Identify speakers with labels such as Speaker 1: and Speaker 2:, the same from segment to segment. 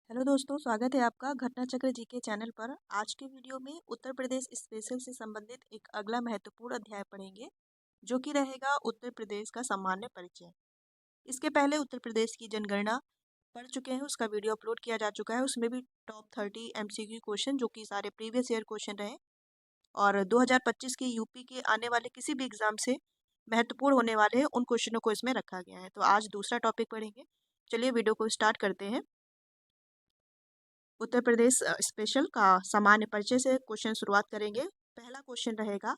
Speaker 1: Hello दोस्तों, स्वागत है आपका घटना चक्र जीके चैनल पर। आज के वीडियो में उत्तर प्रदेश स्पेशल से संबंधित एक अगला महत्वपूर्ण अध्याय पढ़ेंगे, जो कि रहेगा उत्तर प्रदेश का सामान्य परिचय। इसके पहले उत्तर प्रदेश की जनगणना पढ़ चुके हैं, उसका वीडियो अपलोड किया जा चुका है। उसमें भी टॉप 30 MCQ क्वेश्चन, जो कि सारे प्रीवियस ईयर क्वेश्चन रहे और 2025 के यूपी के आने वाले किसी भी एग्जाम से महत्वपूर्ण होने वाले हैं, उन क्वेश्चनों को इसमें रखा गया है। तो आज दूसरा टॉपिक पढ़ेंगे। चलिए वीडियो को स्टार्ट करते हैं। उत्तर प्रदेश स्पेशल का सामान्य परिचय से क्वेश्चन शुरुआत करेंगे। पहला क्वेश्चन रहेगा,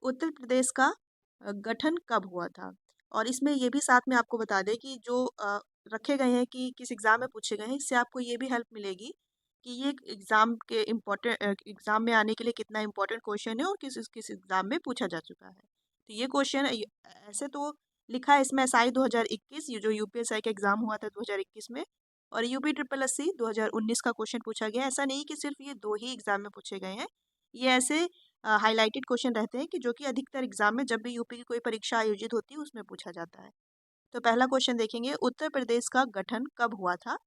Speaker 1: उत्तर प्रदेश का गठन कब हुआ था। और इसमें ये भी साथ में आपको बता दें कि जो रखे गए हैं कि किस एग्ज़ाम में पूछे गए हैं, इससे आपको ये भी हेल्प मिलेगी कि ये एग्ज़ाम के एग्ज़ाम में आने के लिए कितना इम्पोर्टेंट क्वेश्चन है और किस किस एग्ज़ाम में पूछा जा चुका है। तो ये क्वेश्चन ऐसे तो लिखा है इसमें SI 2021, ये जो UPSI का एग्ज़ाम हुआ था 2021 में, और UPSSC 2019 का क्वेश्चन पूछा गया। ऐसा नहीं कि सिर्फ ये दो ही एग्ज़ाम में पूछे गए हैं, ये ऐसे हाईलाइटेड क्वेश्चन रहते हैं कि जो कि अधिकतर एग्जाम में जब भी यूपी की कोई परीक्षा आयोजित होती है उसमें पूछा जाता है। तो पहला क्वेश्चन देखेंगे, उत्तर प्रदेश का गठन कब हुआ था।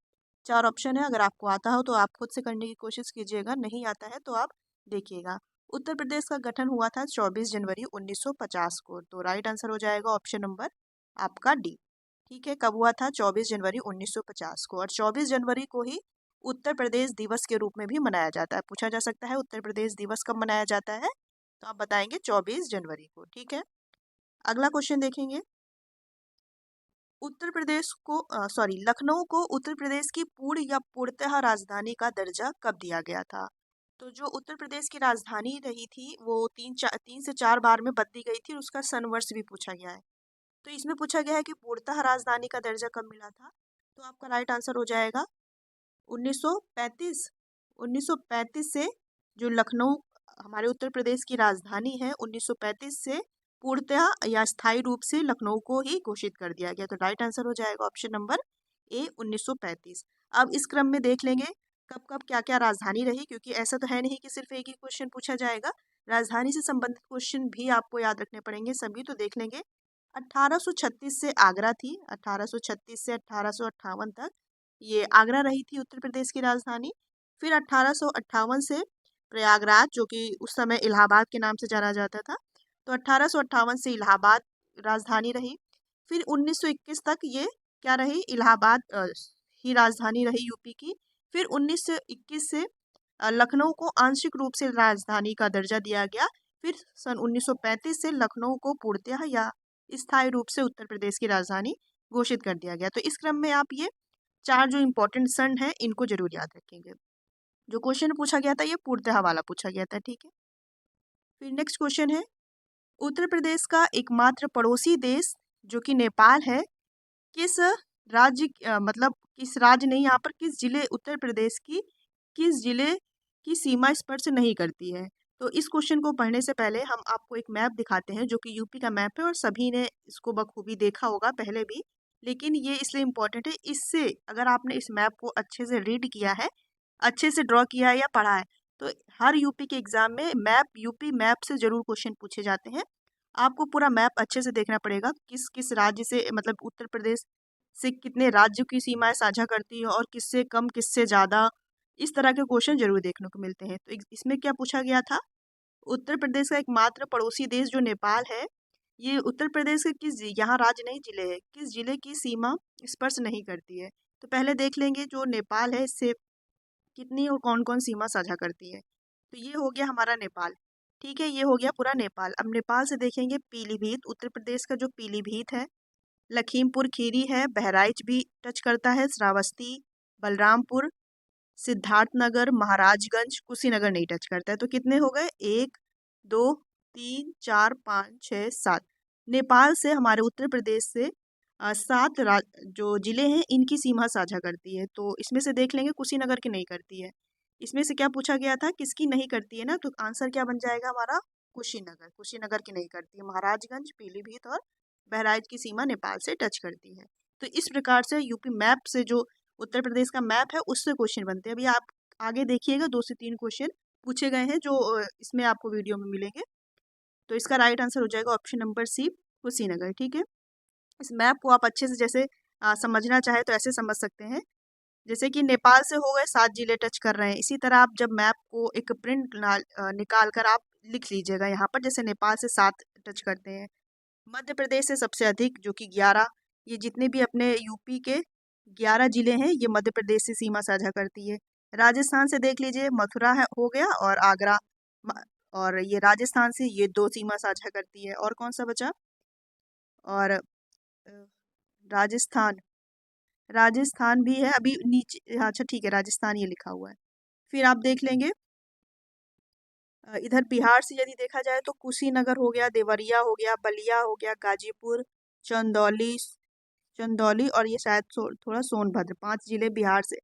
Speaker 1: चार ऑप्शन है, अगर आपको आता हो तो आप खुद से करने की कोशिश कीजिएगा, नहीं आता है तो आप देखिएगा। उत्तर प्रदेश का गठन हुआ था 24 जनवरी 1950 को। तो राइट आंसर हो जाएगा ऑप्शन नंबर आपका डी। ठीक है, कब हुआ था? 24 जनवरी 1950 को। और 24 जनवरी को ही उत्तर प्रदेश दिवस के रूप में भी मनाया जाता है। पूछा जा सकता है उत्तर प्रदेश दिवस कब मनाया जाता है, तो आप बताएंगे 24 जनवरी को। ठीक है, अगला क्वेश्चन देखेंगे, उत्तर प्रदेश को लखनऊ को उत्तर प्रदेश की पूर्ण या पूर्णतः राजधानी का दर्जा कब दिया गया था। तो जो उत्तर प्रदेश की राजधानी रही थी वो 3 से 4 बार में बदली गई थी और उसका संवर्ष भी पूछा गया है। तो इसमें पूछा गया है कि पूर्णतः राजधानी का दर्जा कब मिला था। तो आपका राइट आंसर हो जाएगा 1935। 1935 से जो लखनऊ हमारे उत्तर प्रदेश की राजधानी है, 1935 से पूर्णतः या स्थायी रूप से लखनऊ को ही घोषित कर दिया गया। तो राइट आंसर हो जाएगा ऑप्शन नंबर ए 1935। अब इस क्रम में देख लेंगे कब कब क्या क्या राजधानी रही, क्योंकि ऐसा तो है नहीं कि सिर्फ एक ही क्वेश्चन पूछा जाएगा, राजधानी से संबंधित क्वेश्चन भी आपको याद रखने पड़ेंगे सभी। तो देख लेंगे, 1836 से आगरा थी, 1836 से 1858 तक ये आगरा रही थी उत्तर प्रदेश की राजधानी। फिर 1858 से प्रयागराज, जो कि उस समय इलाहाबाद के नाम से जाना जाता था, तो 1858 से इलाहाबाद राजधानी रही। फिर 1921 तक ये क्या रही, इलाहाबाद ही राजधानी रही यूपी की। फिर 1921 से लखनऊ को आंशिक रूप से राजधानी का दर्जा दिया गया। फिर सन 1935 से लखनऊ को पूर्णतः या स्थायी रूप से उत्तर प्रदेश की राजधानी घोषित कर दिया गया। तो इस क्रम में आप ये चार जो इम्पोर्टेंट सन है इनको जरूर याद रखेंगे। जो क्वेश्चन पूछा गया था ये पूर्णतः वाला पूछा गया था। ठीक है, फिर नेक्स्ट क्वेश्चन है, उत्तर प्रदेश का एकमात्र पड़ोसी देश जो कि नेपाल है, किस राज्य मतलब किस राज्य नहीं, यहाँ पर किस जिले उत्तर प्रदेश की किस जिले की सीमा स्पर्श नहीं करती है। तो इस क्वेश्चन को पढ़ने से पहले हम आपको एक मैप दिखाते हैं, जो कि यूपी का मैप है और सभी ने इसको बखूबी देखा होगा पहले भी, लेकिन ये इसलिए इम्पोर्टेंट है, इससे अगर आपने इस मैप को अच्छे से रीड किया है, अच्छे से ड्रॉ किया है या पढ़ा है, तो हर यूपी के एग्जाम में यूपी मैप से जरूर क्वेश्चन पूछे जाते हैं। आपको पूरा मैप अच्छे से देखना पड़ेगा, किस किस राज्य से, मतलब उत्तर प्रदेश से कितने राज्यों की सीमाएं साझा करती है और किससे कम किससे ज़्यादा, इस तरह के क्वेश्चन जरूर देखने को मिलते हैं। तो इसमें क्या पूछा गया था, उत्तर प्रदेश का एकमात्र पड़ोसी देश जो नेपाल है, ये उत्तर प्रदेश के यहाँ राज्य नहीं जिले है, किस जिले की सीमा स्पर्श नहीं करती है। तो पहले देख लेंगे जो नेपाल है इससे कितनी और कौन कौन सीमा साझा करती है। तो ये हो गया हमारा नेपाल। ठीक है, ये हो गया पूरा नेपाल। अब नेपाल से देखेंगे पीलीभीत, उत्तर प्रदेश का जो पीलीभीत है, लखीमपुर खीरी है, बहराइच भी टच करता है, श्रावस्ती, बलरामपुर, सिद्धार्थनगर, महाराजगंज, कुशीनगर नहीं टच करता है। तो कितने हो गए, 1 2 3 4 5 6 7। नेपाल से हमारे उत्तर प्रदेश से 7 जो जिले हैं इनकी सीमा साझा करती है। तो इसमें से देख लेंगे कुशीनगर की नहीं करती है। इसमें से क्या पूछा गया था, किसकी नहीं करती है ना, तो आंसर क्या बन जाएगा हमारा, कुशीनगर। कुशीनगर की नहीं करती है। महाराजगंज, पीलीभीत और बहराइच की सीमा नेपाल से टच करती है। तो इस प्रकार से यूपी मैप से जो उत्तर प्रदेश का मैप है उससे क्वेश्चन बनते हैं। अभी आप आगे देखिएगा 2 से 3 क्वेश्चन पूछे गए हैं जो इसमें आपको वीडियो में मिलेंगे। तो इसका राइट आंसर हो जाएगा ऑप्शन नंबर सी, कुशीनगर। ठीक है, इस मैप को आप अच्छे से जैसे समझना चाहे तो ऐसे समझ सकते हैं जैसे कि नेपाल से हो गए 7 जिले टच कर रहे हैं, इसी तरह आप जब मैप को एक प्रिंट निकाल कर आप लिख लीजिएगा यहाँ पर, जैसे नेपाल से 7 टच करते हैं। मध्य प्रदेश से सबसे अधिक जो कि 11, ये जितने भी अपने यूपी के 11 जिले हैं ये मध्य प्रदेश से सीमा साझा करती है। राजस्थान से देख लीजिए, मथुरा है हो गया और आगरा, और ये राजस्थान से ये 2 सीमा साझा करती है। और कौन सा बचा? और राजस्थान, राजस्थान भी है अभी नीचे, अच्छा ठीक है, राजस्थान ये लिखा हुआ है। फिर आप देख लेंगे इधर बिहार से यदि देखा जाए तो कुशीनगर हो गया, देवरिया हो गया, बलिया हो गया, गाजीपुर, चंदौली, चंदौली और ये शायद थोड़ा सोनभद्र, 5 जिले बिहार से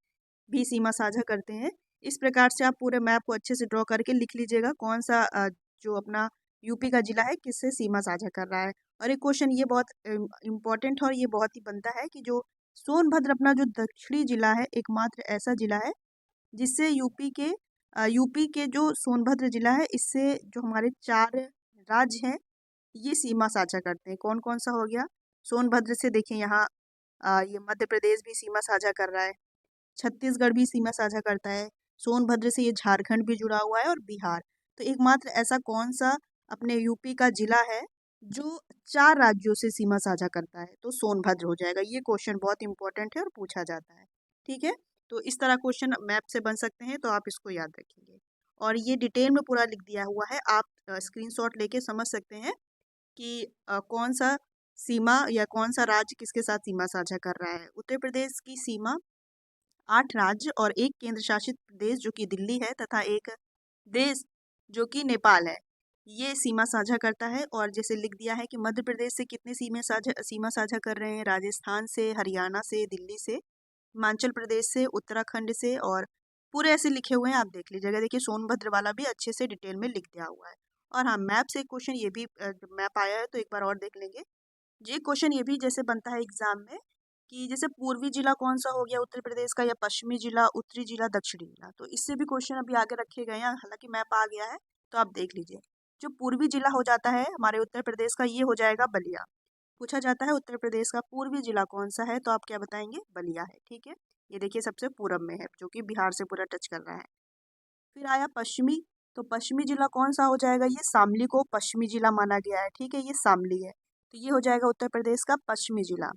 Speaker 1: भी सीमा साझा करते हैं। इस प्रकार से आप पूरे मैप को अच्छे से ड्रॉ करके लिख लीजिएगा कौन सा जो अपना यूपी का जिला है किससे सीमा साझा कर रहा है। और एक क्वेश्चन ये बहुत इम्पोर्टेंट है और ये बहुत ही बनता है कि जो सोनभद्र अपना जो दक्षिणी जिला है, एकमात्र ऐसा जिला है जिससे यूपी के जो सोनभद्र जिला है इससे जो हमारे 4 राज्य हैं ये सीमा साझा करते हैं। कौन कौन सा हो गया? सोनभद्र से देखिए यहाँ ये मध्य प्रदेश भी सीमा साझा कर रहा है, छत्तीसगढ़ भी सीमा साझा करता है, सोनभद्र से ये झारखंड भी जुड़ा हुआ है और बिहार। तो एकमात्र ऐसा कौन सा अपने यूपी का जिला है जो 4 राज्यों से सीमा साझा करता है? तो सोनभद्र हो जाएगा। ये क्वेश्चन बहुत इंपॉर्टेंट है और पूछा जाता है। ठीक है, तो इस तरह क्वेश्चन मैप से बन सकते हैं, तो आप इसको याद रखेंगे। और ये डिटेल में पूरा लिख दिया हुआ है, आप स्क्रीनशॉट लेके समझ सकते हैं कि कौन सा सीमा या कौन सा राज्य किसके साथ सीमा साझा कर रहा है। उत्तर प्रदेश की सीमा 8 राज्य और 1 केंद्र शासित प्रदेश जो कि दिल्ली है तथा एक देश जो कि नेपाल है, ये सीमा साझा करता है। और जैसे लिख दिया है कि मध्य प्रदेश से कितने सीमा साझा कर रहे हैं, राजस्थान से, हरियाणा से, दिल्ली से, हिमाचल प्रदेश से, उत्तराखंड से, और पूरे ऐसे लिखे हुए हैं, आप देख लीजिएगा। देखिए सोनभद्र वाला भी अच्छे से डिटेल में लिख दिया हुआ है। और हाँ, मैप से क्वेश्चन ये भी मैप आया है तो एक बार और देख लेंगे। ये क्वेश्चन ये भी जैसे बनता है एग्जाम में कि जैसे पूर्वी जिला कौन सा हो गया उत्तर प्रदेश का, या पश्चिमी जिला, उत्तरी जिला, दक्षिणी जिला, तो इससे भी क्वेश्चन अभी आगे रखे गए हैं। हालांकि मैप आ गया है तो आप देख लीजिए। जो पूर्वी जिला हो जाता है हमारे उत्तर प्रदेश का, ये हो जाएगा बलिया। पूछा जाता है उत्तर प्रदेश का पूर्वी जिला कौन सा है, तो आप क्या बताएंगे? बलिया है। ठीक है, ये देखिए सबसे पूरब में है जो कि बिहार से पूरा टच कर रहा है। फिर आया पश्चिमी, तो पश्चिमी जिला कौन सा हो जाएगा? ये शामली को पश्चिमी जिला माना गया है। ठीक है, ये शामली है, तो ये हो जाएगा उत्तर प्रदेश का पश्चिमी जिला।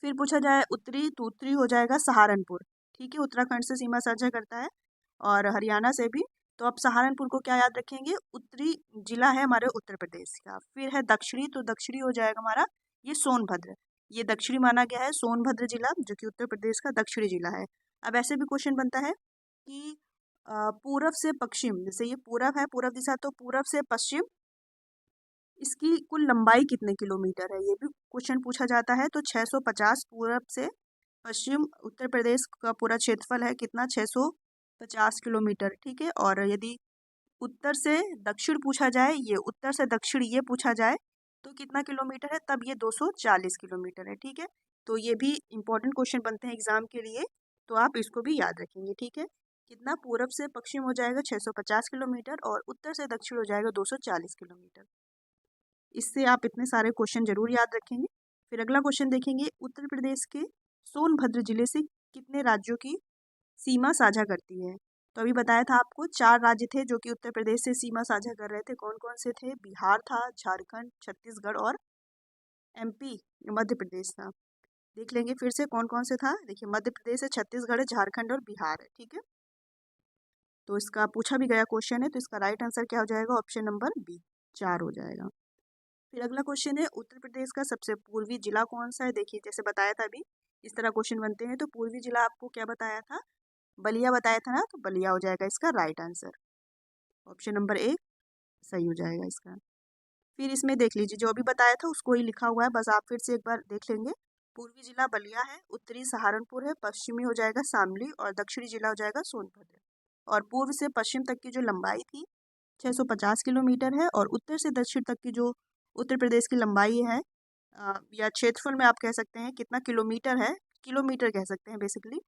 Speaker 1: फिर पूछा जाए उत्तरी, तो उत्तरी हो जाएगा सहारनपुर। ठीक है, उत्तराखंड से सीमा साझा करता है और हरियाणा से भी। तो आप सहारनपुर को क्या याद रखेंगे? उत्तरी जिला है हमारे उत्तर प्रदेश का। फिर है दक्षिणी, तो दक्षिणी हो जाएगा हमारा ये सोनभद्र, ये दक्षिणी माना गया है सोनभद्र जिला जो कि उत्तर प्रदेश का दक्षिणी जिला है। अब ऐसे भी क्वेश्चन बनता है कि पूरब से पश्चिम, जैसे ये पूरब है, पूरब दिशा, तो पूरब से पश्चिम इसकी कुल लंबाई कितने किलोमीटर है, ये भी क्वेश्चन पूछा जाता है। तो 650 पूरब से पश्चिम उत्तर प्रदेश का पूरा क्षेत्रफल है कितना? 650 किलोमीटर। ठीक है, और यदि उत्तर से दक्षिण पूछा जाए, ये उत्तर से दक्षिण ये पूछा जाए तो कितना किलोमीटर है, तब ये 240 किलोमीटर है। ठीक है, तो ये भी इंपॉर्टेंट क्वेश्चन बनते हैं एग्जाम के लिए, तो आप इसको भी याद रखेंगे। ठीक है, कितना? पूरब से पश्चिम हो जाएगा 650 किलोमीटर और उत्तर से दक्षिण हो जाएगा 240 किलोमीटर। इससे आप इतने सारे क्वेश्चन जरूर याद रखेंगे। फिर अगला क्वेश्चन देखेंगे, उत्तर प्रदेश के सोनभद्र जिले से कितने राज्यों की सीमा साझा करती है? तो अभी बताया था आपको 4 राज्य थे जो कि उत्तर प्रदेश से सीमा साझा कर रहे थे। कौन कौन से थे? बिहार था, झारखंड, छत्तीसगढ़ और एमपी, मध्य प्रदेश था। देख लेंगे फिर से कौन कौन से था। देखिए मध्य प्रदेश है, छत्तीसगढ़ है, झारखंड और बिहार है। ठीक है, तो इसका पूछा भी गया क्वेश्चन है, तो इसका राइट आंसर क्या हो जाएगा? ऑप्शन नंबर बी, 4 हो जाएगा। फिर अगला क्वेश्चन है, उत्तर प्रदेश का सबसे पूर्वी जिला कौन सा है? देखिए जैसे बताया था अभी, इस तरह क्वेश्चन बनते हैं। तो पूर्वी जिला आपको क्या बताया था? बलिया बताया था ना, तो बलिया हो जाएगा इसका right answer. Option number A सही हो जाएगा इसका। फिर इसमें देख लीजिए जो अभी बताया था उसको ही लिखा हुआ है, बस आप फिर से एक बार देख लेंगे। पूर्वी जिला बलिया है, उत्तरी सहारनपुर है, पश्चिमी हो जाएगा शामली और दक्षिणी जिला हो जाएगा सोनभद्र। और पूर्व से पश्चिम तक की जो लंबाई थी 650 किलोमीटर है, और उत्तर से दक्षिण तक की जो उत्तर प्रदेश की लंबाई है या क्षेत्रफल में आप कह सकते हैं कितना किलोमीटर है, किलोमीटर कह सकते हैं बेसिकली,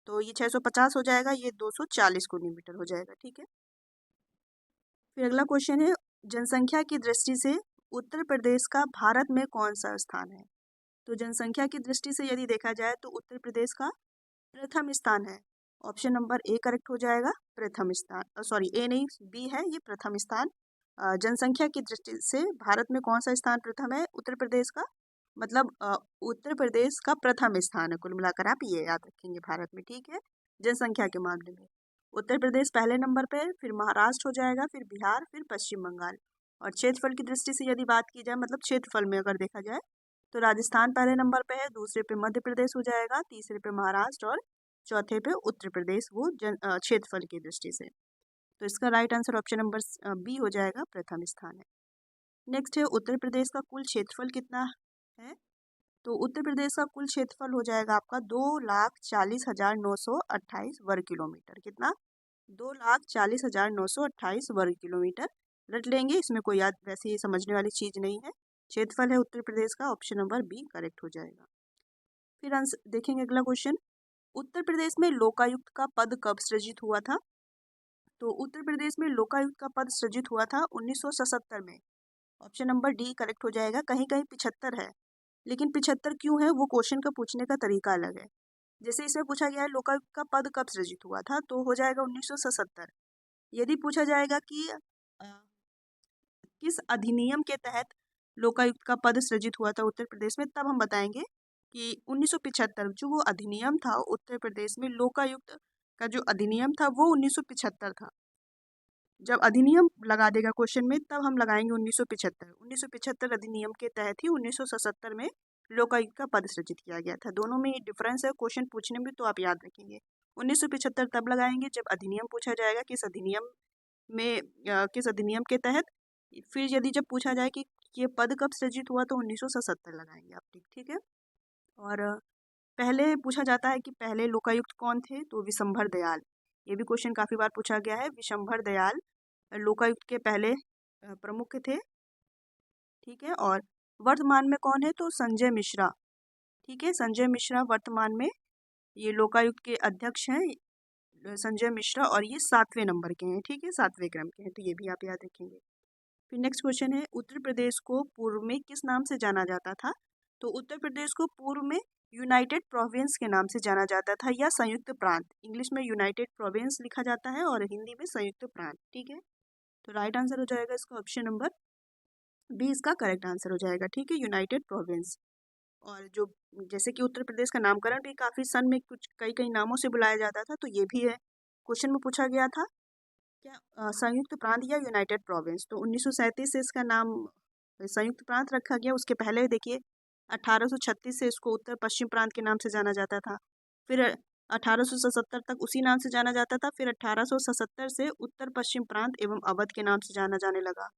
Speaker 1: तो ये 650 हो जाएगा, ये 240 किलोमीटर हो जाएगा। ठीक है, फिर अगला क्वेश्चन है, जनसंख्या की दृष्टि से उत्तर प्रदेश का भारत में कौन सा स्थान है? तो जनसंख्या की दृष्टि से यदि देखा जाए तो उत्तर प्रदेश का प्रथम स्थान है। ऑप्शन नंबर ए करेक्ट हो जाएगा, प्रथम स्थान, सॉरी ए नहीं बी है, ये प्रथम स्थान। जनसंख्या की दृष्टि से भारत में कौन सा स्थान प्रथम है? उत्तर प्रदेश का, मतलब उत्तर प्रदेश का प्रथम स्थान है, कुल मिलाकर आप ये याद रखेंगे भारत में, ठीक है। जनसंख्या के मामले में उत्तर प्रदेश पहले नंबर पे, फिर महाराष्ट्र हो जाएगा, फिर बिहार, फिर पश्चिम बंगाल। और क्षेत्रफल की दृष्टि से यदि बात की जाए, मतलब क्षेत्रफल में अगर देखा जाए, तो राजस्थान पहले नंबर पे है, दूसरे पे मध्य प्रदेश हो जाएगा, तीसरे पे महाराष्ट्र और चौथे पे उत्तर प्रदेश, वो क्षेत्रफल की दृष्टि से। तो इसका right answer option number B हो जाएगा, प्रथम स्थान है। नेक्स्ट है उत्तर प्रदेश का कुल क्षेत्रफल कितना है? तो उत्तर प्रदेश का कुल क्षेत्रफल हो जाएगा आपका 2,40,928 वर्ग किलोमीटर। कितना? 2,40,928 वर्ग किलोमीटर। रट लेंगे, इसमें कोई याद वैसे समझने वाली चीज़ नहीं है। क्षेत्रफल है उत्तर प्रदेश का, ऑप्शन नंबर बी करेक्ट हो जाएगा। फिर आंसर देखेंगे अगला क्वेश्चन। उत्तर प्रदेश में लोकायुक्त का पद कब सृजित हुआ था? तो उत्तर प्रदेश में लोकायुक्त का पद सृजित हुआ था 1977 में। ऑप्शन नंबर डी करेक्ट हो जाएगा। कहीं कहीं 75 है, लेकिन 75 क्यों है वो क्वेश्चन का पूछने का तरीका अलग है। जैसे इसमें पूछा गया है लोकायुक्त का पद कब सृजित हुआ था, तो हो जाएगा 1977। यदि पूछा जाएगा कि किस अधिनियम के तहत लोकायुक्त का पद सृजित हुआ था उत्तर प्रदेश में, तब हम बताएंगे कि 1975 जो वो अधिनियम था उत्तर प्रदेश में लोकायुक्त का जो अधिनियम था वो 1975 था। जब अधिनियम लगा देगा क्वेश्चन में तब हम लगाएंगे 1975 अधिनियम के तहत ही 1977 में लोकायुक्त का पद सृजित किया गया था। दोनों में डिफरेंस है क्वेश्चन पूछने में, तो आप याद रखेंगे 1975 तब लगाएंगे जब अधिनियम पूछा जाएगा किस अधिनियम में, किस अधिनियम के तहत। फिर यदि जब पूछा जाए कि ये पद कब सृजित हुआ तो 1977 लगाएंगे आप, ठीक है। और पहले पूछा जाता है कि पहले लोकायुक्त कौन थे, तो विशंभर दयाल। ये भी क्वेश्चन काफ़ी बार पूछा गया है। विशंभर दयाल लोकायुक्त के पहले प्रमुख थे, ठीक है। और वर्तमान में कौन है, तो संजय मिश्रा, ठीक है। संजय मिश्रा वर्तमान में ये लोकायुक्त के अध्यक्ष हैं, संजय मिश्रा, और ये 7वें नंबर के हैं, ठीक है, 7वें क्रम के हैं, तो ये भी आप याद रखेंगे। फिर नेक्स्ट क्वेश्चन है उत्तर प्रदेश को पूर्व में किस नाम से जाना जाता था? तो उत्तर प्रदेश को पूर्व में यूनाइटेड प्रोविंस के नाम से जाना जाता था, या संयुक्त प्रांत। इंग्लिश में यूनाइटेड प्रोविंस लिखा जाता है और हिंदी में संयुक्त प्रांत, ठीक है। तो राइट आंसर हो जाएगा इसका ऑप्शन नंबर बी, इसका करेक्ट आंसर हो जाएगा, ठीक है, यूनाइटेड प्रोविंस। और जो जैसे कि उत्तर प्रदेश का नामकरण भी काफ़ी सन में कुछ कई कई नामों से बुलाया जाता था, तो ये भी है। क्वेश्चन में पूछा गया था क्या संयुक्त प्रांत या यूनाइटेड प्रोविंस, तो 1937 से इसका नाम संयुक्त प्रांत रखा गया। उसके पहले देखिए 1836 से इसको उत्तर पश्चिम प्रांत के नाम से जाना जाता था। फिर 1877 तक उसी नाम से जाना जाता था। फिर 1877 से उत्तर पश्चिम प्रांत एवं अवध के नाम से जाना जाने लगा।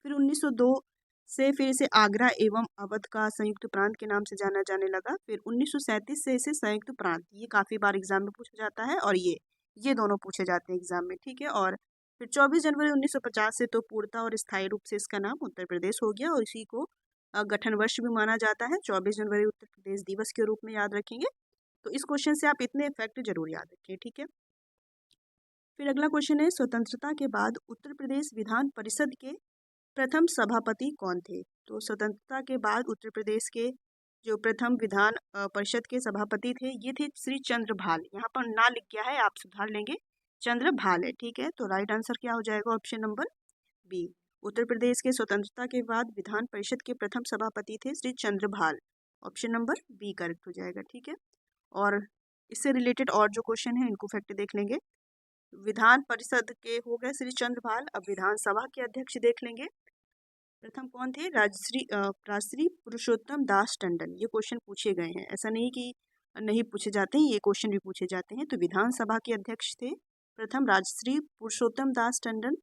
Speaker 1: फिर 1902 से फिर इसे आगरा एवं अवध का संयुक्त प्रांत के नाम से जाना जाने लगा। फिर 1937 से इसे संयुक्त प्रांत, ये काफ़ी बार एग्जाम में पूछा जाता है, और ये दोनों पूछे जाते हैं एग्जाम में, ठीक है। और फिर 24 जनवरी 1950 से तो पूर्णतः और स्थायी रूप से इसका नाम उत्तर प्रदेश हो गया, और इसी को गठन वर्ष भी माना जाता है। 24 जनवरी उत्तर प्रदेश दिवस के रूप में याद रखेंगे। तो इस क्वेश्चन से आप इतने फैक्ट जरूर याद रखिए, ठीक है। फिर अगला क्वेश्चन है स्वतंत्रता के बाद उत्तर प्रदेश विधान परिषद के प्रथम सभापति कौन थे? तो स्वतंत्रता के बाद उत्तर प्रदेश के जो प्रथम विधान परिषद के सभापति थे ये थे श्री चंद्रभाल। यहाँ पर ना लिख गया है, आप सुधार लेंगे, चंद्रभाल है, ठीक है। तो राइट आंसर क्या हो जाएगा? Option number B. Uttar Pradesh के स्वतंत्रता के बाद विधान परिषद के प्रथम सभापति थे Shri Chandrabhal. Option number B correct हो जाएगा, ठीक है। और इससे रिलेटेड और जो क्वेश्चन है इनको फैक्ट देख लेंगे। विधान परिषद के हो गए श्री चंद्रभाल। अब विधानसभा के अध्यक्ष देख लेंगे। प्रथम कौन थे? राजश्री पुरुषोत्तम दास टंडन। ये क्वेश्चन पूछे गए हैं, ऐसा नहीं कि नहीं पूछे जाते हैं, ये क्वेश्चन भी पूछे जाते हैं। तो विधानसभा के अध्यक्ष थे प्रथम राजश्री पुरुषोत्तम दास टंडन।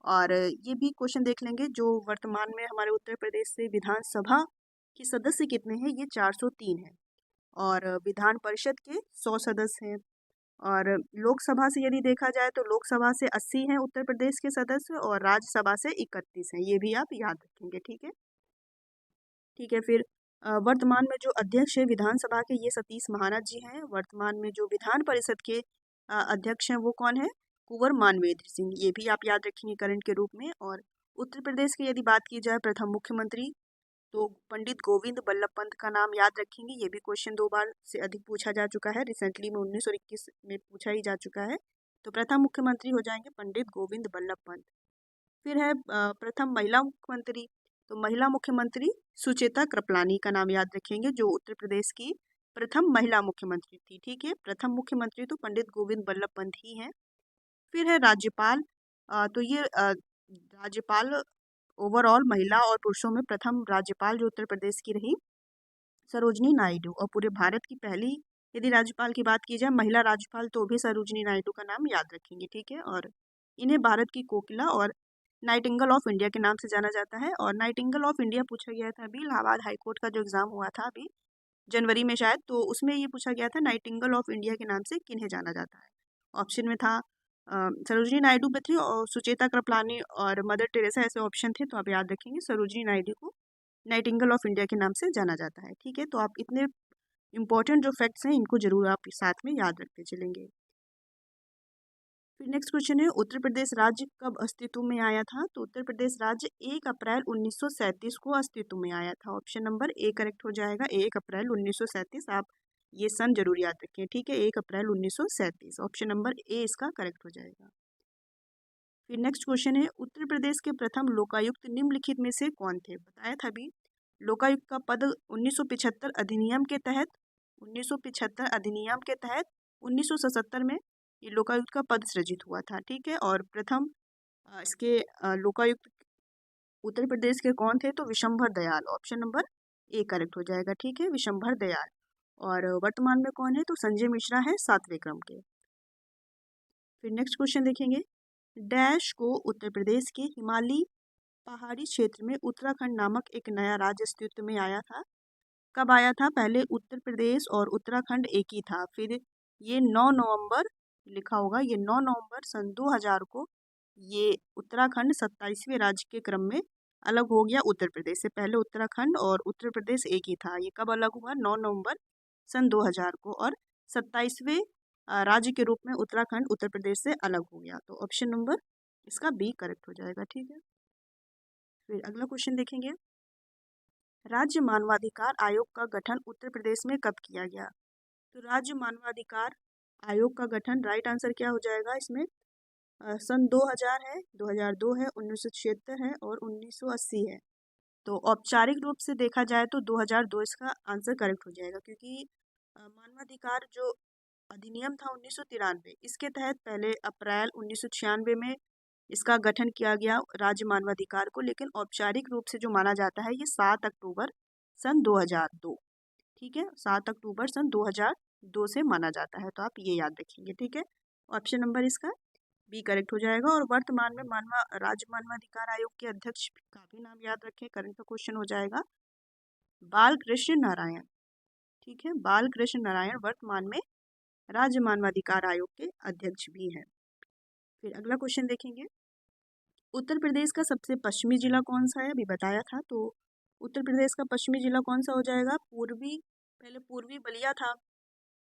Speaker 1: और ये भी क्वेश्चन देख लेंगे जो वर्तमान में हमारे उत्तर प्रदेश से विधानसभा के सदस्य कितने हैं, ये 403 है। और विधान परिषद के 100 सदस्य हैं। और लोकसभा से यदि देखा जाए तो लोकसभा से 80 हैं उत्तर प्रदेश के सदस्य, और राज्यसभा से 31 हैं। ये भी आप याद रखेंगे, ठीक है, ठीक है। फिर वर्तमान में जो अध्यक्ष है विधानसभा के, ये सतीश महाराज जी हैं। वर्तमान में जो विधान परिषद के अध्यक्ष हैं वो कौन है? कुंवर मानवेंद्र सिंह। ये भी आप याद रखेंगे करंट के रूप में। और उत्तर प्रदेश की यदि बात की जाए प्रथम मुख्यमंत्री तो पंडित गोविंद बल्लभ पंत का नाम याद रखेंगे। ये भी क्वेश्चन 2 बार से अधिक पूछा जा चुका है, रिसेंटली में 1921 में पूछा ही जा चुका है। तो प्रथम मुख्यमंत्री हो जाएंगे पंडित गोविंद बल्लभ पंत। फिर है प्रथम महिला मुख्यमंत्री। तो महिला मुख्यमंत्री सुचेता कृपलानी का नाम याद रखेंगे, जो उत्तर प्रदेश की प्रथम महिला मुख्यमंत्री थी। ठीक है, प्रथम मुख्यमंत्री तो पंडित गोविंद बल्लभ पंत ही हैं। फिर है राज्यपाल। तो ये राज्यपाल ओवरऑल महिला और पुरुषों में प्रथम राज्यपाल जो उत्तर प्रदेश की रही सरोजनी नायडू, और पूरे भारत की पहली यदि राज्यपाल की बात की जाए महिला राज्यपाल तो भी सरोजनी नायडू का नाम याद रखेंगे। ठीक है, और इन्हें भारत की कोकिला और नाइटिंगेल ऑफ इंडिया के नाम से जाना जाता है। और नाइटिंगेल ऑफ इंडिया पूछा गया था अभी इलाहाबाद हाईकोर्ट का जो एग्जाम हुआ था अभी जनवरी में शायद, तो उसमें ये पूछा गया था नाइटिंगेल ऑफ इंडिया के नाम से किन्हें जाना जाता है। ऑप्शन में था सरोजनी नायडू पे थी और सुचेता कृपलानी और मदर टेरेसा, ऐसे ऑप्शन थे। तो आप याद रखेंगे सरोजनी नायडू को नाइटिंगेल ऑफ इंडिया के नाम से जाना जाता है। ठीक है, तो आप इतने इंपॉर्टेंट जो फैक्ट्स हैं इनको जरूर आप साथ में याद रखते चलेंगे। फिर नेक्स्ट क्वेश्चन है उत्तर प्रदेश राज्य कब अस्तित्व में आया था। तो उत्तर प्रदेश राज्य 1 अप्रैल 1937 को अस्तित्व में आया था। ऑप्शन नंबर ए करेक्ट हो जाएगा, 1 अप्रैल 1937। आप ये सन जरूर याद रखें। ठीक है, 1 अप्रैल 1937 ऑप्शन नंबर ए इसका करेक्ट हो जाएगा। फिर नेक्स्ट क्वेश्चन है उत्तर प्रदेश के प्रथम लोकायुक्त निम्नलिखित में से कौन थे। बताया था अभी लोकायुक्त का पद 1975 अधिनियम के तहत 1977 में ये लोकायुक्त का पद सृजित हुआ था। ठीक है, और प्रथम इसके लोकायुक्त उत्तर प्रदेश के कौन थे तो Vishambhar Dayal, option number A correct हो जाएगा। ठीक है, विशंभर दयाल। और वर्तमान में कौन है तो संजय मिश्रा है 7वें क्रम के। फिर नेक्स्ट क्वेश्चन देखेंगे डैश को उत्तर प्रदेश के हिमालयी पहाड़ी क्षेत्र में उत्तराखंड नामक एक नया राज्य अस्तित्व में आया था। कब आया था, पहले उत्तर प्रदेश और उत्तराखंड एक ही था, फिर ये 9 नवंबर लिखा होगा, ये 9 नवंबर सन 2000 को ये उत्तराखंड 27वें राज्य के क्रम में अलग हो गया उत्तर प्रदेश से। पहले उत्तराखंड और उत्तर प्रदेश एक ही था। ये कब अलग हुआ, 9 नवंबर सन 2000 को, और 27वें राज्य के रूप में उत्तराखंड उत्तर प्रदेश से अलग हो गया। तो ऑप्शन नंबर इसका बी करेक्ट हो जाएगा। ठीक है, फिर अगला क्वेश्चन देखेंगे राज्य मानवाधिकार आयोग का गठन उत्तर प्रदेश में कब किया गया। तो राज्य मानवाधिकार आयोग का गठन राइट आंसर क्या हो जाएगा इसमें, सन 2000 है, 2002 है, 1976 है और 1980 है। तो औपचारिक रूप से देखा जाए तो 2002 इसका आंसर करेक्ट हो जाएगा, क्योंकि मानवाधिकार जो अधिनियम था 1993 इसके तहत पहले अप्रैल 1996 में इसका गठन किया गया राज्य मानवाधिकार को, लेकिन औपचारिक रूप से जो माना जाता है ये 7 अक्टूबर सन 2002। ठीक है, 7 अक्टूबर सन 2002 से माना जाता है। तो आप ये याद रखेंगे। ठीक है, ऑप्शन नंबर इसका बी करेक्ट हो जाएगा। और वर्तमान में राज्य मानवाधिकार आयोग के अध्यक्ष का भी नाम याद रखें, करंट का क्वेश्चन हो जाएगा, बालकृष्ण नारायण। ठीक है, बालकृष्ण नारायण वर्तमान में राज्य मानवाधिकार आयोग के अध्यक्ष भी हैं। फिर अगला क्वेश्चन देखेंगे उत्तर प्रदेश का सबसे पश्चिमी जिला कौन सा है, अभी बताया था। तो उत्तर प्रदेश का पश्चिमी जिला कौन सा हो जाएगा, पहले पूर्वी बलिया था,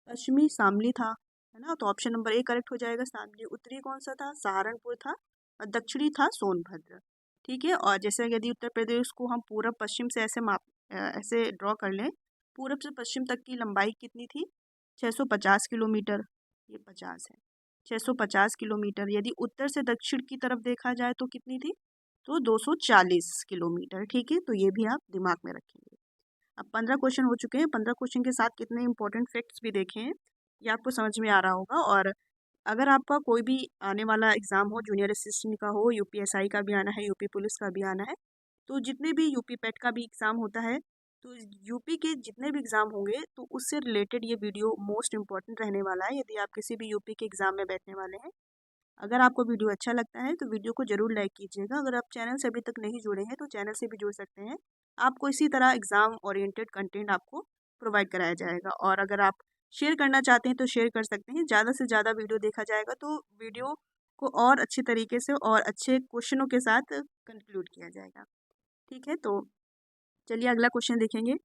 Speaker 1: पश्चिमी शामली था, है ना। तो ऑप्शन नंबर ए करेक्ट हो जाएगा शामली। उत्तरी कौन सा था, सहारनपुर था, और दक्षिणी था सोनभद्र। ठीक है, और जैसे यदि उत्तर प्रदेश को हम पूरब पश्चिम से ऐसे ड्रॉ कर लें, पूरब से पश्चिम तक की लंबाई कितनी थी 650 किलोमीटर, ये 50 है 650 किलोमीटर। यदि उत्तर से दक्षिण की तरफ देखा जाए तो कितनी थी, तो 240 किलोमीटर। ठीक है, तो ये भी आप दिमाग में रखेंगे। अब 15 क्वेश्चन हो चुके हैं। 15 क्वेश्चन के साथ कितने इंपॉर्टेंट फैक्ट्स भी देखे हैं ये आपको समझ में आ रहा होगा। और अगर आपका कोई भी आने वाला एग्ज़ाम हो, जूनियर असिस्टेंट का हो, यूपीएसआई का भी आना है, यूपी पुलिस का भी आना है, तो जितने भी यूपी पेट का भी एग्ज़ाम होता है, तो यूपी के जितने भी एग्ज़ाम होंगे तो उससे रिलेटेड ये वीडियो मोस्ट इम्पॉर्टेंट रहने वाला है यदि आप किसी भी यूपी के एग्ज़ाम में बैठने वाले हैं। अगर आपको वीडियो अच्छा लगता है तो वीडियो को ज़रूर लाइक कीजिएगा। अगर आप चैनल से अभी तक नहीं जुड़े हैं तो चैनल से भी जुड़ सकते हैं। आपको इसी तरह एग्ज़ाम ओरिएंटेड कंटेंट आपको प्रोवाइड कराया जाएगा। और अगर आप शेयर करना चाहते हैं तो शेयर कर सकते हैं। ज़्यादा से ज़्यादा वीडियो देखा जाएगा तो वीडियो को और अच्छी तरीके से और अच्छे क्वेश्चनों के साथ कंक्लूड किया जाएगा। ठीक है, तो चलिए अगला क्वेश्चन देखेंगे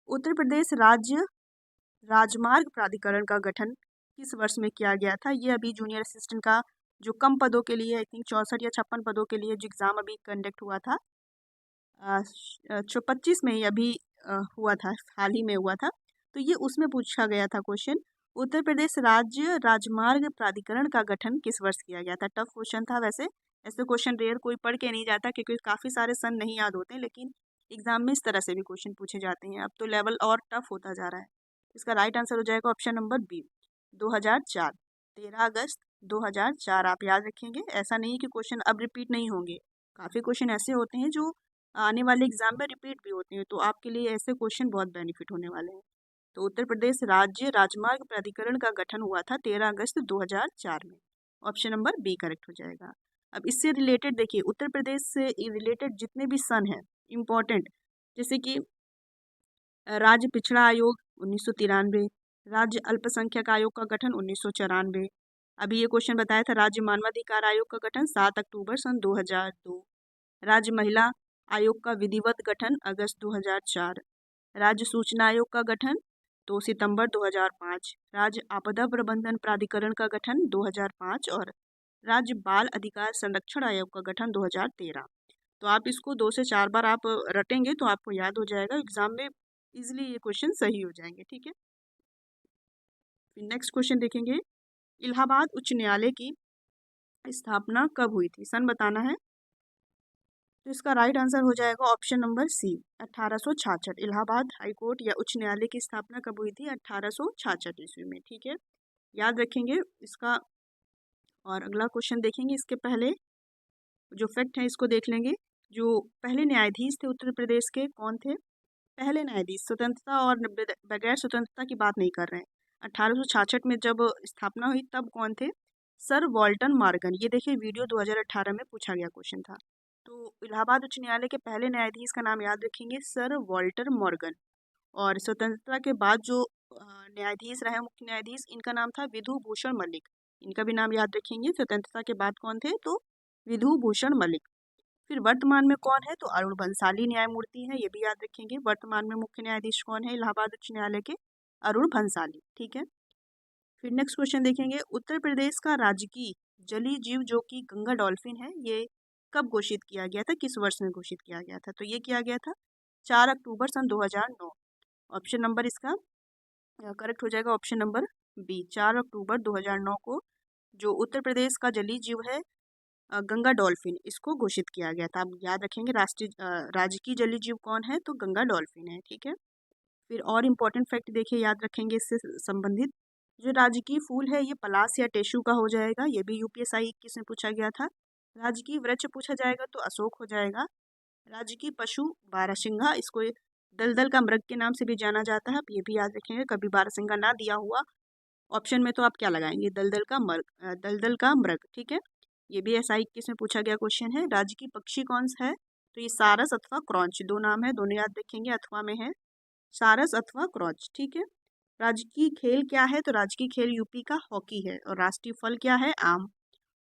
Speaker 1: उत्तर प्रदेश राज्य राजमार्ग प्राधिकरण का गठन किस वर्ष में किया गया था। ये अभी जूनियर असिस्टेंट का जो कम पदों के लिए आई थिंक 64 या 56 पदों के लिए जो एग्ज़ाम अभी कंडक्ट हुआ था जो 25 में ही अभी हुआ था, हाल ही में हुआ था। तो ये उसमें पूछा गया था क्वेश्चन, उत्तर प्रदेश राज्य राजमार्ग प्राधिकरण का गठन किस वर्ष किया गया था। टफ क्वेश्चन था वैसे, ऐसे क्वेश्चन रेयर कोई पढ़ के नहीं जाता क्योंकि काफ़ी सारे सन नहीं याद होते हैं, लेकिन एग्जाम में इस तरह से भी क्वेश्चन पूछे जाते हैं। अब तो लेवल और टफ होता जा रहा है। इसका राइट आंसर हो जाएगा ऑप्शन नंबर बी, 2004। 13 अगस्त 2004 आप याद रखेंगे। ऐसा नहीं कि क्वेश्चन अब रिपीट नहीं होंगे, काफ़ी क्वेश्चन ऐसे होते हैं जो आने वाले एग्जाम में रिपीट भी होते हैं, तो आपके लिए ऐसे क्वेश्चन बहुत बेनिफिट होने वाले हैं। तो उत्तर प्रदेश राज्य राजमार्ग प्राधिकरण का गठन हुआ था 13 अगस्त 2004 में। ऑप्शन नंबर बी करेक्ट हो जाएगा। अब इससे रिलेटेड देखिए, उत्तर प्रदेश से रिलेटेड जितने भी सन हैं इम्पॉर्टेंट, जैसे कि राज्य पिछड़ा आयोग 1993, राज्य अल्पसंख्यक आयोग का गठन 1994। अभी ये क्वेश्चन बताया था, राज्य मानवाधिकार आयोग का गठन 7 अक्टूबर सन 2002, राज्य महिला आयोग का विधिवत गठन अगस्त 2004, राज्य सूचना आयोग का गठन 2 सितंबर 2005, राज्य आपदा प्रबंधन प्राधिकरण का गठन 2005 और राज्य बाल अधिकार संरक्षण आयोग का गठन 2013। तो आप इसको 2 से 4 बार आप रटेंगे तो आपको याद हो जाएगा, एग्जाम में इजीली ये क्वेश्चन सही हो जाएंगे। ठीक है, फिर नेक्स्ट क्वेश्चन देखेंगे, इलाहाबाद उच्च न्यायालय की स्थापना कब हुई थी, सन बताना है। तो इसका राइट आंसर हो जाएगा option number C, 1866। Allahabad high court या उच्च न्यायालय की स्थापना कब हुई थी, 1866 ईस्वी में। ठीक है, याद रखेंगे इसका। और अगला क्वेश्चन देखेंगे, इसके पहले जो फैक्ट है इसको देख लेंगे। जो पहले न्यायाधीश थे उत्तर प्रदेश के, कौन थे पहले न्यायाधीश, स्वतंत्रता और बगैर स्वतंत्रता की बात नहीं कर रहे हैं। 1866 में जब स्थापना हुई तब कौन थे, सर वॉल्टन मॉर्गन। ये देखिए वीडियो 2018 में पूछा गया क्वेश्चन था। तो इलाहाबाद उच्च न्यायालय के पहले न्यायाधीश का नाम याद रखेंगे, सर वॉल्टर मॉर्गन। और स्वतंत्रता के बाद जो न्यायाधीश रहे मुख्य न्यायाधीश, इनका नाम था विधु भूषण मलिक। इनका भी नाम याद रखेंगे। स्वतंत्रता के बाद कौन थे, तो विधु भूषण मलिक। फिर वर्तमान में कौन है, तो अरुण भंसाली न्यायमूर्ति हैं, ये भी याद रखेंगे। वर्तमान में मुख्य न्यायाधीश कौन है इलाहाबाद उच्च न्यायालय के, अरुण भंसाली। ठीक है, फिर नेक्स्ट क्वेश्चन देखेंगे, उत्तर प्रदेश का राजकीय जलीय जीव जो कि गंगा डॉल्फिन है, ये कब घोषित किया गया था, किस वर्ष में घोषित किया गया था। तो ये किया गया था 4 अक्टूबर सन 2009। ऑप्शन नंबर इसका करेक्ट हो जाएगा ऑप्शन नंबर बी, 4 अक्टूबर 2009 को जो उत्तर प्रदेश का जलीय जीव है गंगा डॉल्फिन, इसको घोषित किया गया था। आप याद रखेंगे राष्ट्रीय राजकीय जलीय जीव कौन है, तो गंगा डॉल्फिन है। ठीक है, फिर और इम्पोर्टेंट फैक्ट देखिए, याद रखेंगे इससे संबंधित। जो राजकीय फूल है ये पलाश या टेशु का हो जाएगा, ये भी यूपीएसआई 21 में पूछा गया था। राजकीय वृक्ष पूछा जाएगा तो अशोक हो जाएगा। राजकीय पशु बारहसिंघा, इसको दलदल का मृग के नाम से भी जाना जाता है, ये भी याद रखेंगे। कभी बारहसिंघा ना दिया हुआ ऑप्शन में तो आप क्या लगाएंगे, दलदल का मृग, दलदल का मृग। ठीक है, ये भी SI 21 में पूछा गया क्वेश्चन है। राजकीय पक्षी कौन सा है, तो ये सारस अथवा क्रॉच, दो नाम है, दोनों याद रखेंगे, अथवा में है, सारस अथवा क्रॉच। ठीक है, राजकीय खेल क्या है, तो राजकीय खेल यूपी का हॉकी है। और राष्ट्रीय फल क्या है, आम।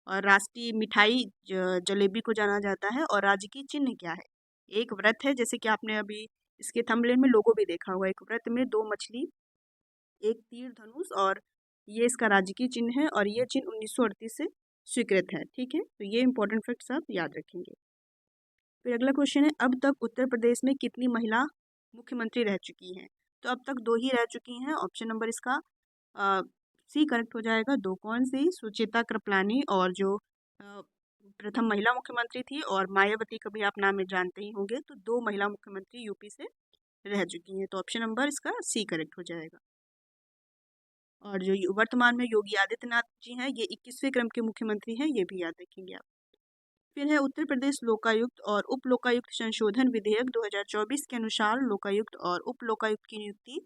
Speaker 1: और राष्ट्रीय मिठाई जलेबी को जाना जाता है। और राजकीय चिन्ह क्या है, एक व्रत है, जैसे कि आपने अभी इसके थंबनेल में लोगो भी देखा हुआ, एक व्रत में 2 मछली, एक तीर धनुष, और ये इसका राजकीय चिन्ह है। और ये चिन्ह 1938 से स्वीकृत है। ठीक है, तो ये इंपॉर्टेंट फैक्ट्स आप याद रखेंगे। फिर अगला क्वेश्चन है, अब तक उत्तर प्रदेश में कितनी महिला मुख्यमंत्री रह चुकी हैं। तो अब तक 2 ही रह चुकी हैं। ऑप्शन नंबर इसका सी करेक्ट हो जाएगा। 2 कौन सी, सुचेता कृपलानी और जो प्रथम महिला मुख्यमंत्री थी, और मायावती का भी आप नाम में जानते ही होंगे। तो 2 महिला मुख्यमंत्री यूपी से रह चुकी हैं, तो ऑप्शन नंबर इसका सी करेक्ट हो जाएगा। और जो वर्तमान में योगी आदित्यनाथ जी हैं, ये 21वें क्रम के मुख्यमंत्री हैं, ये भी याद रखेंगे आप। फिर है उत्तर प्रदेश लोकायुक्त और उप लोकायुक्त संशोधन विधेयक 2024 के अनुसार लोकायुक्त और उप लोकायुक्त की नियुक्ति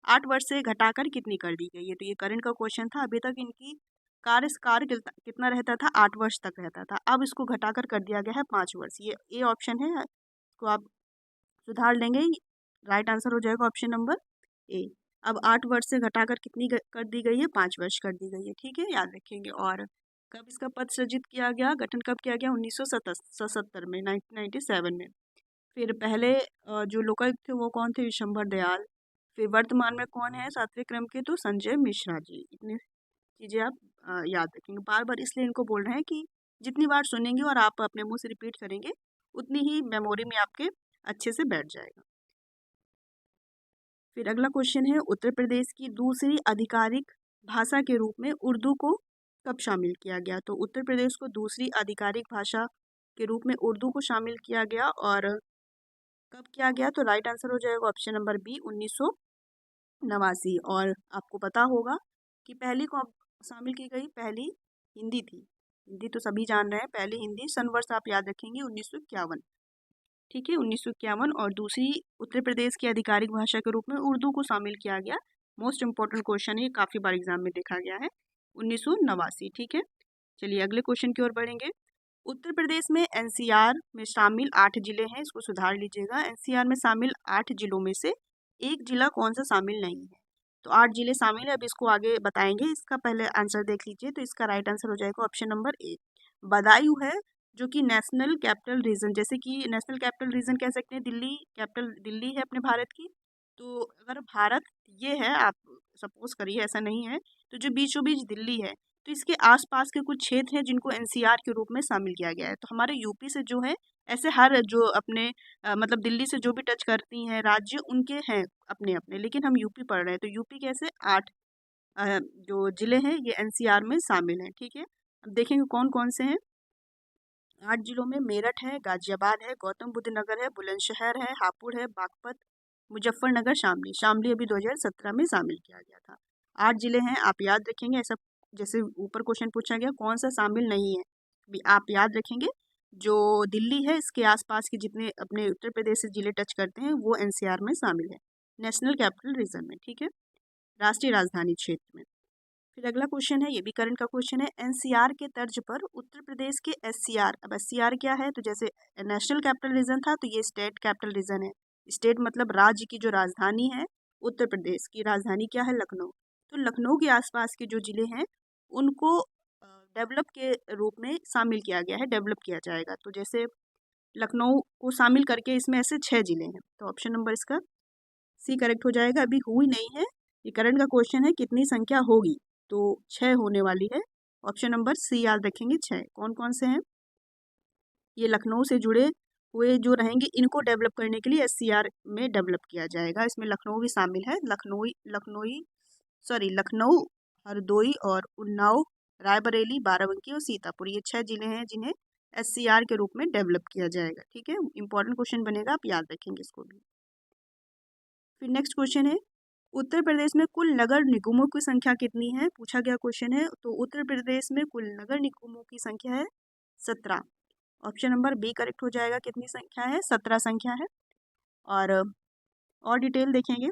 Speaker 1: 8 वर्ष से घटाकर कितनी कर दी गई है। तो ये करंट का क्वेश्चन था। अभी तक इनकी कार्यकाल कितना रहता था, 8 वर्ष तक रहता था। अब इसको घटाकर कर दिया गया है 5 वर्ष। ये ऑप्शन है, इसको आप सुधार लेंगे, राइट आंसर हो जाएगा ऑप्शन नंबर ए। अब 8 वर्ष से घटाकर कितनी कर दी गई है, 5 वर्ष कर दी गई है। ठीक है, याद रखेंगे। और कब इसका पद सृजित किया गया, गठन कब किया गया, 1977 में, 1997 में। फिर पहले जो लोकायुक्त थे वो कौन थे, विशंभर दयाल। फिर वर्तमान में कौन है 7वें क्रम के, तो संजय मिश्रा जी। इतनी चीज़ें आप याद रखेंगे। बार बार इसलिए इनको बोल रहे हैं कि जितनी बार सुनेंगे और आप अपने मुंह से रिपीट करेंगे, उतनी ही मेमोरी में आपके अच्छे से बैठ जाएगा। फिर अगला क्वेश्चन है, उत्तर प्रदेश की दूसरी आधिकारिक भाषा के रूप में उर्दू को कब शामिल किया गया? तो उत्तर प्रदेश को दूसरी आधिकारिक भाषा के रूप में उर्दू को शामिल किया गया और कब किया गया? तो राइट आंसर हो जाएगा ऑप्शन नंबर बी, 1989। और आपको पता होगा कि पहली कौन शामिल की गई? पहली हिंदी थी। हिंदी तो सभी जान रहे हैं, पहली हिंदी। सन वर्ष आप याद रखेंगे 1951। ठीक है, 1951। और दूसरी उत्तर प्रदेश की आधिकारिक भाषा के रूप में उर्दू को शामिल किया गया। मोस्ट इंपॉर्टेंट क्वेश्चन है, काफ़ी बार एग्जाम में देखा गया है, 1989। ठीक है, चलिए अगले क्वेश्चन की ओर बढ़ेंगे। उत्तर प्रदेश में एनसीआर में शामिल 8 जिले हैं, इसको सुधार लीजिएगा। एनसीआर में शामिल 8 जिलों में से एक जिला कौन सा शामिल नहीं है? तो 8 जिले शामिल है, अब इसको आगे बताएंगे। इसका पहले आंसर देख लीजिए। तो इसका राइट आंसर हो जाएगा ऑप्शन नंबर ए, बदायूं है, जो कि नेशनल कैपिटल रीजन, जैसे कि नेशनल कैपिटल रीजन कह सकते हैं, दिल्ली कैपिटल दिल्ली है अपने भारत की। तो अगर भारत ये है, आप सपोज करिए ऐसा नहीं है, तो जो बीचों बीच दिल्ली है, तो इसके आसपास के कुछ क्षेत्र हैं जिनको एनसीआर के रूप में शामिल किया गया है। तो हमारे यूपी से जो है, ऐसे हर जो अपने मतलब दिल्ली से जो भी टच करती हैं राज्य, उनके हैं अपने अपने, लेकिन हम यूपी पढ़ रहे हैं, तो यूपी के ऐसे 8 जो जिले हैं ये एनसीआर में शामिल हैं। ठीक है, अब देखेंगे कौन कौन से हैं। 8 जिलों में मेरठ है, गाजियाबाद है, गौतम बुद्ध नगर है, बुलंदशहर है, हापुड़ है, बागपत, मुजफ्फरनगर, शामली। शामली अभी 2017 में शामिल किया गया था। 8 जिले हैं, आप याद रखेंगे। ऐसा जैसे ऊपर क्वेश्चन पूछा गया कौन सा शामिल नहीं है, भी आप याद रखेंगे। जो दिल्ली है, इसके आसपास के जितने अपने उत्तर प्रदेश से जिले टच करते हैं वो एनसीआर में शामिल है, नेशनल कैपिटल रीजन में। ठीक है, राष्ट्रीय राजधानी क्षेत्र में। फिर अगला क्वेश्चन है, ये भी करंट का क्वेश्चन है। एनसीआर के तर्ज पर उत्तर प्रदेश के एससीआर, अब एससीआर क्या है? तो जैसे नेशनल कैपिटल रीजन था, तो ये स्टेट कैपिटल रीजन है। स्टेट मतलब राज्य की जो राजधानी है, उत्तर प्रदेश की राजधानी क्या है? लखनऊ। तो लखनऊ के आसपास के जो जिले हैं उनको डेवलप के रूप में शामिल किया गया है, डेवलप किया जाएगा। तो जैसे लखनऊ को शामिल करके इसमें ऐसे 6 जिले हैं, तो ऑप्शन नंबर इसका सी करेक्ट हो जाएगा। अभी हुई नहीं है, ये करंट का क्वेश्चन है, कितनी संख्या होगी? तो 6 होने वाली है। ऑप्शन नंबर सी याद रखेंगे, 6। कौन कौन से हैं? ये लखनऊ से जुड़े हुए जो रहेंगे, इनको डेवलप करने के लिए एससीआर में डेवलप किया जाएगा। इसमें लखनऊ भी शामिल है, लखनऊ, हरदोई और उन्नाव, रायबरेली, बाराबंकी और सीतापुर, ये 6 जिले हैं जिन्हें एससीआर के रूप में डेवलप किया जाएगा। ठीक है, इंपॉर्टेंट क्वेश्चन बनेगा, आप याद रखेंगे इसको भी। फिर नेक्स्ट क्वेश्चन है, उत्तर प्रदेश में कुल नगर निगमों की संख्या कितनी है? पूछा गया क्वेश्चन है। तो उत्तर प्रदेश में कुल नगर निगमों की संख्या है 17। ऑप्शन नंबर बी करेक्ट हो जाएगा। कितनी संख्या है? 17 संख्या है। और डिटेल देखेंगे,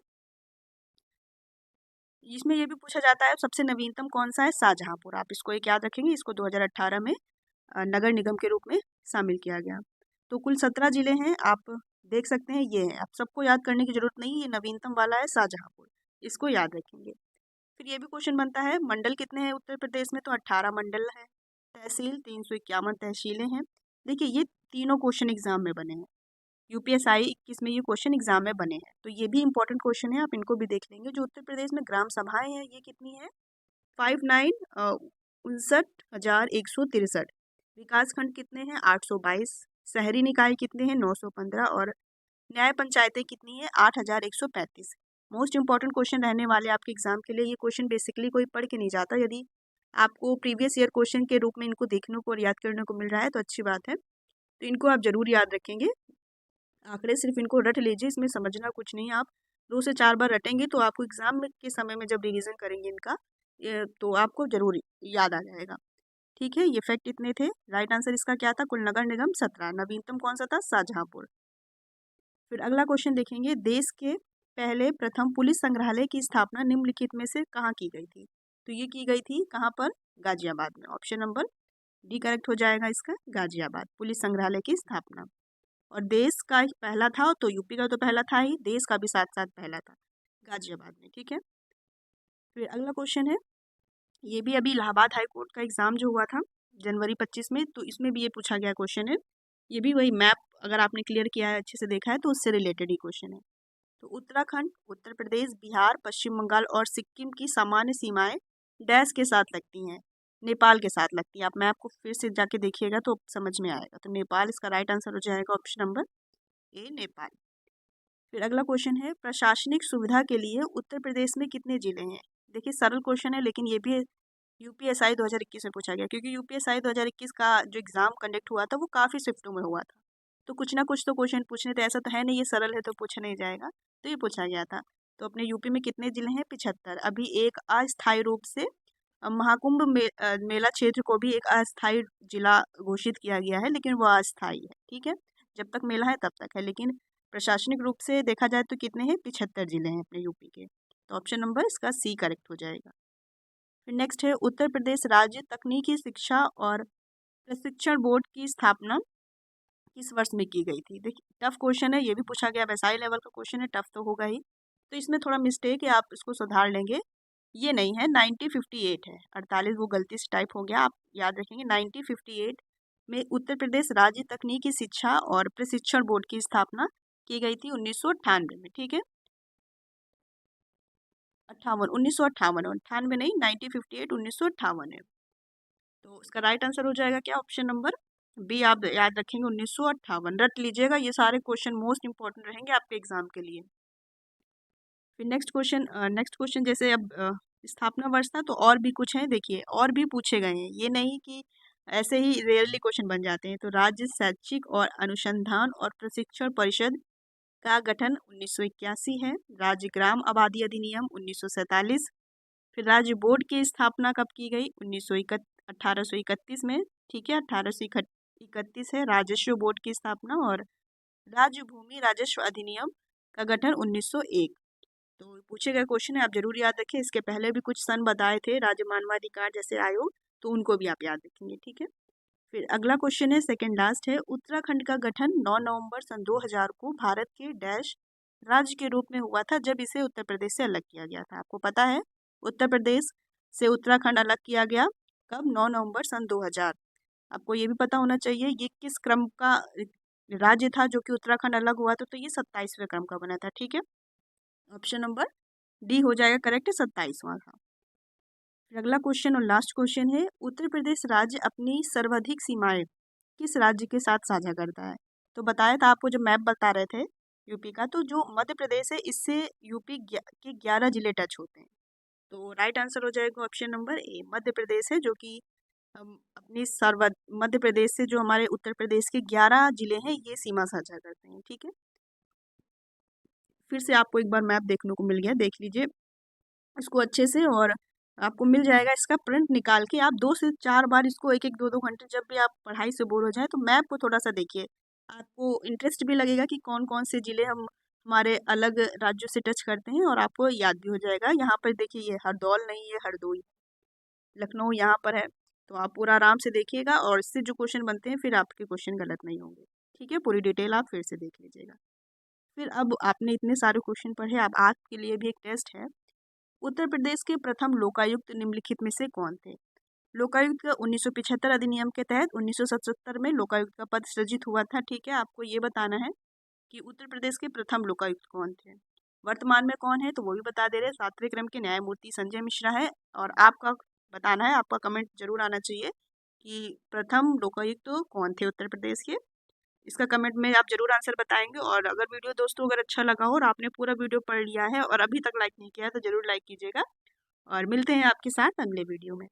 Speaker 1: इसमें ये भी पूछा जाता है सबसे नवीनतम कौन सा है? शाहजहांपुर। आप इसको एक याद रखेंगे, इसको 2018 में नगर निगम के रूप में शामिल किया गया। तो कुल 17 जिले हैं, आप देख सकते हैं, ये है। आप सबको याद करने की जरूरत नहीं, ये नवीनतम वाला है शाहजहांपुर, इसको याद रखेंगे। फिर ये भी क्वेश्चन बनता है, मंडल कितने हैं उत्तर प्रदेश में? तो 18 मंडल है। तहसील 351 तहसीलें हैं। देखिए, ये तीनों क्वेश्चन एग्जाम में बने हैं, यूपीएसआई 21 में ये क्वेश्चन एग्जाम में बने हैं, तो ये भी इंपॉर्टेंट क्वेश्चन है, आप इनको भी देख लेंगे। जो उत्तर प्रदेश में ग्राम सभाएं हैं, ये कितनी है? 59,61,163। विकासखंड कितने हैं? 822। शहरी निकाय कितने हैं? 915। और न्याय पंचायतें कितनी है? 8,135। मोस्ट इंपॉर्टेंट क्वेश्चन रहने वाले आपके एग्जाम के लिए। ये क्वेश्चन बेसिकली कोई पढ़ के नहीं जाता, यदि आपको प्रीवियस ईयर क्वेश्चन के रूप में इनको देखने को और याद करने को मिल रहा है तो अच्छी बात है, तो इनको आप जरूर याद रखेंगे। आंकड़े सिर्फ इनको रट लीजिए, इसमें समझना कुछ नहीं। आप 2 से 4 बार रटेंगे तो आपको एग्जाम के समय में जब रिवीजन करेंगे इनका, तो आपको जरूर याद आ जाएगा। ठीक है, ये फैक्ट इतने थे। राइट आंसर इसका क्या था? कुल नगर निगम 17। नवीनतम कौन सा था? शाहजहांपुर। फिर अगला क्वेश्चन देखेंगे, देश के पहले प्रथम पुलिस संग्रहालय की स्थापना निम्नलिखित में से कहाँ की गई थी? तो ये की गई थी कहाँ पर? गाजियाबाद में। ऑप्शन नंबर डी करेक्ट हो जाएगा इसका, गाजियाबाद, पुलिस संग्रहालय की स्थापना। और देश का पहला था, तो यूपी का तो पहला था ही, देश का भी साथ साथ पहला था, गाजियाबाद में। ठीक है, फिर अगला क्वेश्चन है, ये भी अभी इलाहाबाद हाई कोर्ट का एग्जाम जो हुआ था जनवरी 25 में, तो इसमें भी ये पूछा गया क्वेश्चन है। ये भी वही मैप, अगर आपने क्लियर किया है, अच्छे से देखा है, तो उससे रिलेटेड ही क्वेश्चन है। तो उत्तराखंड, उत्तर प्रदेश, बिहार, पश्चिम बंगाल और सिक्किम की सामान्य सीमाएं डैश के साथ लगती हैं? नेपाल के साथ लगती है। आप मैप को फिर से जाके देखिएगा तो समझ में आएगा। तो नेपाल इसका राइट आंसर हो जाएगा, ऑप्शन नंबर ए नेपाल। फिर अगला क्वेश्चन है, प्रशासनिक सुविधा के लिए उत्तर प्रदेश में कितने जिले हैं? देखिए सरल क्वेश्चन है, लेकिन ये भी यूपीएसआई 2021 में पूछा गया, क्योंकि यूपीएसआई 2021 का जो एग्ज़ाम कंडक्ट हुआ था वो काफ़ी शिफ्टों में हुआ था, तो कुछ ना कुछ तो क्वेश्चन पूछने थे, ऐसा तो है नहीं ये सरल है तो पूछा नहीं जाएगा, तो ये पूछा गया था। तो अपने यूपी में कितने जिले हैं? 75। अभी एक अस्थायी रूप से महाकुंभ मेला क्षेत्र को भी एक अस्थायी जिला घोषित किया गया है, लेकिन वो अस्थायी है, ठीक है, जब तक मेला है तब तक है, लेकिन प्रशासनिक रूप से देखा जाए तो कितने हैं? 75 जिले हैं अपने यूपी के। तो ऑप्शन नंबर इसका सी करेक्ट हो जाएगा। फिर नेक्स्ट है, उत्तर प्रदेश राज्य तकनीकी शिक्षा और प्रशिक्षण बोर्ड की स्थापना किस वर्ष में की गई थी? देखिए टफ क्वेश्चन है, ये भी पूछा गया, वैसा ही लेवल का क्वेश्चन है, टफ तो होगा ही, तो इसमें थोड़ा मिस्टेक है, आप इसको सुधार लेंगे। ये नहीं है, 1958 है, 48 वो गलती से टाइप हो गया, आप याद रखेंगे 1958 में उत्तर प्रदेश राज्य तकनीकी शिक्षा और प्रशिक्षण बोर्ड की स्थापना की गई थी 1998 में, ठीक है, 1958 नहीं, 1958 1958 है। तो इसका राइट आंसर हो जाएगा क्या? ऑप्शन नंबर बी आप याद रखेंगे, 1958 रट लीजिएगा, ये सारे क्वेश्चन मोस्ट इंपॉर्टेंट रहेंगे आपके एग्जाम के लिए। फिर नेक्स्ट क्वेश्चन जैसे अब स्थापना वर्ष था, तो और भी कुछ है, देखिए और भी पूछे गए हैं, ये नहीं कि ऐसे ही रेयरली क्वेश्चन बन जाते हैं। तो राज्य शैक्षिक और अनुसंधान और प्रशिक्षण परिषद का गठन 1981 है। राज्य ग्राम आबादी अधिनियम 1947। फिर राज्य बोर्ड की स्थापना कब की गई? 1831 में, ठीक है, 1831 है राजस्व बोर्ड की स्थापना। और राज्य भूमि राजस्व अधिनियम का गठन 1901। तो पूछे गए क्वेश्चन है, आप जरूर याद रखें। इसके पहले भी कुछ सन बताए थे राज्य मानवाधिकार जैसे आयोग, तो उनको भी आप याद रखेंगे, ठीक है। फिर अगला क्वेश्चन है, सेकंड लास्ट है, उत्तराखंड का गठन 9 नवंबर सन 2000 को भारत के डैश राज्य के रूप में हुआ था, जब इसे उत्तर प्रदेश से अलग किया गया था। आपको पता है उत्तर प्रदेश से उत्तराखंड अलग किया गया कब? 9 नवंबर सन 2000। आपको ये भी पता होना चाहिए ये किस क्रम का राज्य था जो कि उत्तराखंड अलग हुआ था, तो ये 27वें क्रम का बना था, ठीक है। ऑप्शन नंबर डी हो जाएगा करेक्ट, 27वां था। फिर अगला क्वेश्चन और लास्ट क्वेश्चन है, उत्तर प्रदेश राज्य अपनी सर्वाधिक सीमाएं किस राज्य के साथ साझा करता है? तो बताया था आपको, जब मैप बता रहे थे यूपी का, तो जो मध्य प्रदेश है इससे यूपी के 11 जिले टच होते हैं। तो राइट आंसर हो जाएगा option number A, Madhya Pradesh है, जो कि हम अपनी मध्य प्रदेश से जो हमारे उत्तर प्रदेश के 11 जिले हैं ये सीमा साझा करते हैं, ठीक है। फिर से आपको एक बार मैप देखने को मिल गया, देख लीजिए इसको अच्छे से, और आपको मिल जाएगा इसका प्रिंट निकाल के। आप 2 से 4 बार इसको 1-1 2-2 घंटे जब भी आप पढ़ाई से बोर हो जाए तो मैप को थोड़ा सा देखिए, आपको इंटरेस्ट भी लगेगा कि कौन कौन से ज़िले हम हमारे अलग राज्यों से टच करते हैं, और आपको याद भी हो जाएगा। यहाँ पर देखिए ये हरदौल नहीं, ये हरदोई, लखनऊ यहाँ पर है। तो आप पूरा आराम से देखिएगा, और इससे जो क्वेश्चन बनते हैं फिर आपके क्वेश्चन गलत नहीं होंगे, ठीक है। पूरी डिटेल आप फिर से देख लीजिएगा। फिर अब आपने इतने सारे क्वेश्चन पढ़े, अब आपके लिए भी एक टेस्ट है। उत्तर प्रदेश के प्रथम लोकायुक्त निम्नलिखित में से कौन थे? लोकायुक्त का 1975 अधिनियम के तहत 1977 में लोकायुक्त का पद सृजित हुआ था, ठीक है। आपको ये बताना है कि उत्तर प्रदेश के प्रथम लोकायुक्त कौन थे। वर्तमान में कौन है तो वो भी बता दे रहे, 7वें क्रम के न्यायमूर्ति संजय मिश्रा है। और आपका बताना है, आपका कमेंट जरूर आना चाहिए कि प्रथम लोकायुक्त कौन थे उत्तर प्रदेश के। इसका कमेंट में आप जरूर आंसर बताएंगे। और अगर वीडियो दोस्तों अगर अच्छा लगा हो और आपने पूरा वीडियो पढ़ लिया है और अभी तक लाइक नहीं किया है तो जरूर लाइक कीजिएगा, और मिलते हैं आपके साथ अगले वीडियो में।